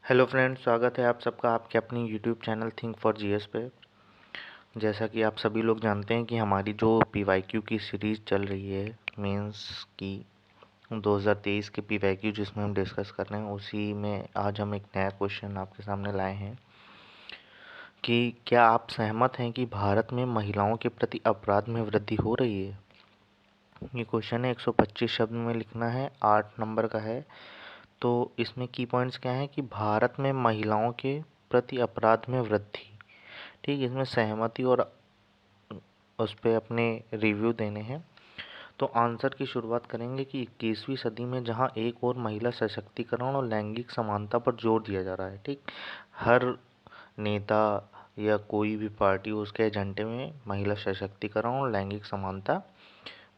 Hello friends, स्वागत है आप सबका आपके अपनी YouTube channel think for GS पे। जैसा कि आप सभी लोग जानते हैं कि हमारी जो पीवाईक्यू की सीरीज़ चल रही है मेंस की 2023 के पीवाईक्यू जिसमें हम डिस्कस कर रहे हैं, उसी में आज हम एक नया क्वेश्चन आपके सामने लाए हैं कि क्या आप सहमत हैं कि भारत में महिलाओं के प्रति अपराध में वृद्धि हो रही है। ये क्वेश्चन है, 125 शब्द में लिखना है, 8 नंबर का है। तो इसमें की पॉइंट्स क्या हैं कि भारत में महिलाओं के प्रति अपराध में वृद्धि। ठीक, इसमें सहमति और उस पर अपने रिव्यू देने हैं। तो आंसर की शुरुआत करेंगे कि 21वीं सदी में जहां एक और महिला सशक्तिकरण और लैंगिक समानता पर जोर दिया जा रहा है। ठीक, हर नेता या कोई भी पार्टी उसके एजेंडे में महिला सशक्तिकरण और लैंगिक समानता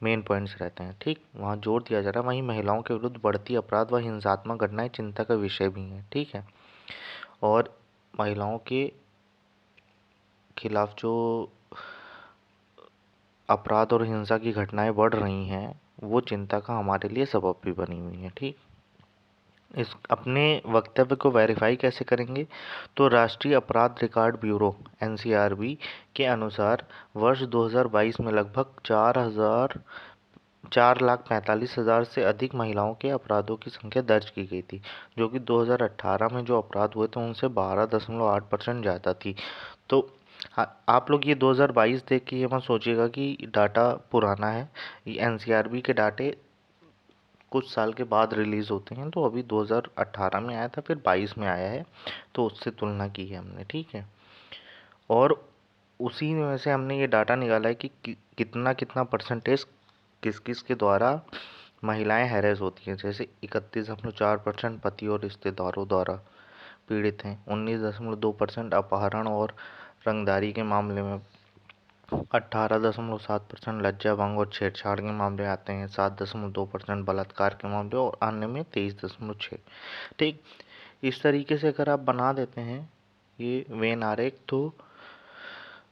मेन पॉइंट्स रहते हैं। ठीक, वहाँ जोर दिया जा रहा है। वहीं महिलाओं के विरुद्ध बढ़ती अपराध व हिंसात्मक घटनाएं चिंता का विषय भी हैं। ठीक है, और महिलाओं के खिलाफ जो अपराध और हिंसा की घटनाएं बढ़ रही हैं वो चिंता का हमारे लिए सबब भी बनी हुई हैं। ठीक, इस अपने वक्तव्य को वेरीफाई कैसे करेंगे, तो राष्ट्रीय अपराध रिकॉर्ड ब्यूरो एनसीआरबी के अनुसार वर्ष 2022 में लगभग 4,45,000 से अधिक महिलाओं के अपराधों की संख्या दर्ज की गई थी, जो कि 2018 में जो अपराध हुए थे उनसे 12.8% ज़्यादा थी। तो आप लोग ये 2022 देख के ये मत सोचिएगा कि डाटा पुराना है। ये एनसीआरबी के डाटे कुछ साल के बाद रिलीज़ होते हैं, तो अभी 2018 में आया था, फिर 22 में आया है, तो उससे तुलना की है हमने। ठीक है, और उसी में से हमने ये डाटा निकाला है कि कितना कितना परसेंटेज किस किस के द्वारा महिलाएं हैरेस होती हैं। जैसे 31.4% पति और रिश्तेदारों द्वारा पीड़ित हैं, 19.2% अपहरण और रंगदारी के मामले में, 18.7% लज्जा भंग और छेड़छाड़ के मामले आते हैं, 7.2% बलात्कार के मामले और अन्य में 23.6। ठीक, इस तरीके से अगर आप बना देते हैं ये वेन आरेख, तो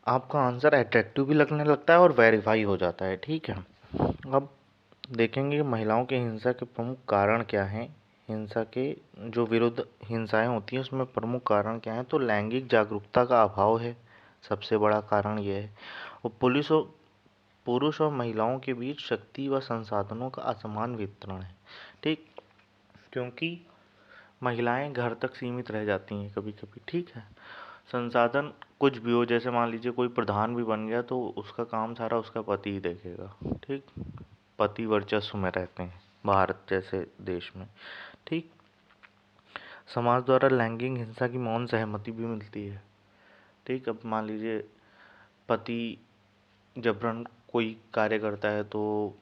आपका आंसर अट्रैक्टिव भी लगने लगता है और वेरीफाई हो जाता है। ठीक है, अब देखेंगे महिलाओं के हिंसा के प्रमुख कारण क्या हैं। हिंसा के जो विरुद्ध हिंसाएं होती हैं उसमें प्रमुख कारण क्या हैं, तो लैंगिक जागरूकता का अभाव है, सबसे बड़ा कारण ये है। और पुरुष और महिलाओं के बीच शक्ति व संसाधनों का असमान वितरण है। ठीक, क्योंकि महिलाएं घर तक सीमित रह जाती हैं कभी कभी। ठीक है, संसाधन कुछ भी हो, जैसे मान लीजिए कोई प्रधान भी बन गया तो उसका काम सारा उसका पति ही देखेगा। ठीक, पति वर्चस्व में रहते हैं भारत जैसे देश में। ठीक, समाज द्वारा लैंगिक हिंसा की मौन सहमति भी मिलती है। ठीक, अब मान लीजिए पति जबरन कोई कार्य करता है तो,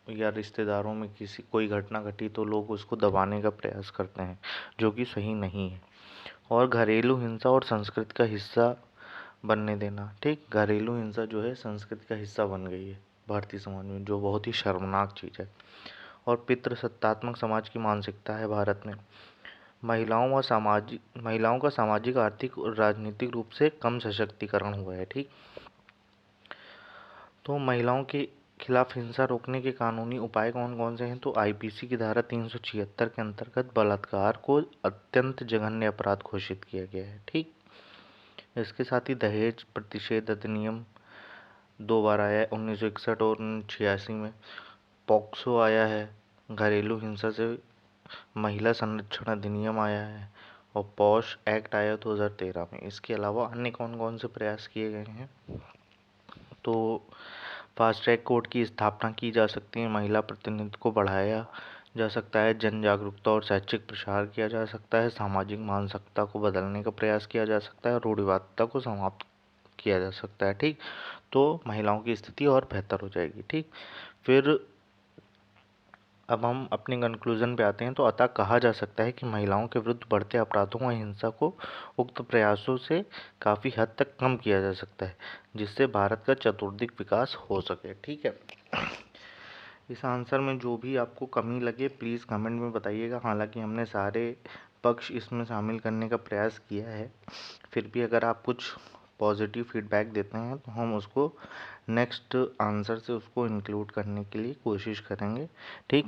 या रिश्तेदारों में किसी कोई घटना घटी तो लोग उसको दबाने का प्रयास करते हैं, जो कि सही नहीं है। और घरेलू हिंसा और संस्कृति का हिस्सा बनने देना। ठीक, घरेलू हिंसा जो है संस्कृति का हिस्सा बन गई है भारतीय समाज में, जो बहुत ही शर्मनाक चीज़ है। और पितृसत्तात्मक समाज की मानसिकता है भारत में। महिलाओं का सामाजिक, आर्थिक और राजनीतिक रूप से कम सशक्तिकरण हुआ है। ठीक, तो महिलाओं के खिलाफ हिंसा रोकने के कानूनी उपाय कौन कौन से हैं, तो आईपीसी की धारा 376 के अंतर्गत बलात्कार को अत्यंत जघन्य अपराध घोषित किया गया है। ठीक, इसके साथ ही दहेज प्रतिषेध अधिनियम 2 बार आया है, 1961 और 1986 में। पॉक्सो आया है, घरेलू हिंसा से महिला संरक्षण अधिनियम आया है, और पॉश एक्ट आया 2013 में। इसके अलावा अन्य कौन कौन से प्रयास किए गए हैं, तो फास्ट ट्रैक कोर्ट की स्थापना की जा सकती है, महिला प्रतिनिधित्व को बढ़ाया जा सकता है, जन जागरूकता और शैक्षिक प्रसार किया जा सकता है, सामाजिक मानसिकता को बदलने का प्रयास किया जा सकता है, रूढ़िवादिता को समाप्त किया जा सकता है। ठीक, तो महिलाओं की स्थिति और बेहतर हो जाएगी। ठीक, फिर अब हम अपने कंक्लूजन पे आते हैं। तो अतः कहा जा सकता है कि महिलाओं के विरुद्ध बढ़ते अपराधों और हिंसा को उक्त प्रयासों से काफ़ी हद तक कम किया जा सकता है, जिससे भारत का चतुर्दिक विकास हो सके। ठीक है, इस आंसर में जो भी आपको कमी लगे प्लीज़ कमेंट में बताइएगा। हालांकि हमने सारे पक्ष इसमें शामिल करने का प्रयास किया है, फिर भी अगर आप कुछ पॉजिटिव फीडबैक देते हैं तो हम उसको नेक्स्ट आंसर से उसको इंक्लूड करने के लिए कोशिश करेंगे। ठीक,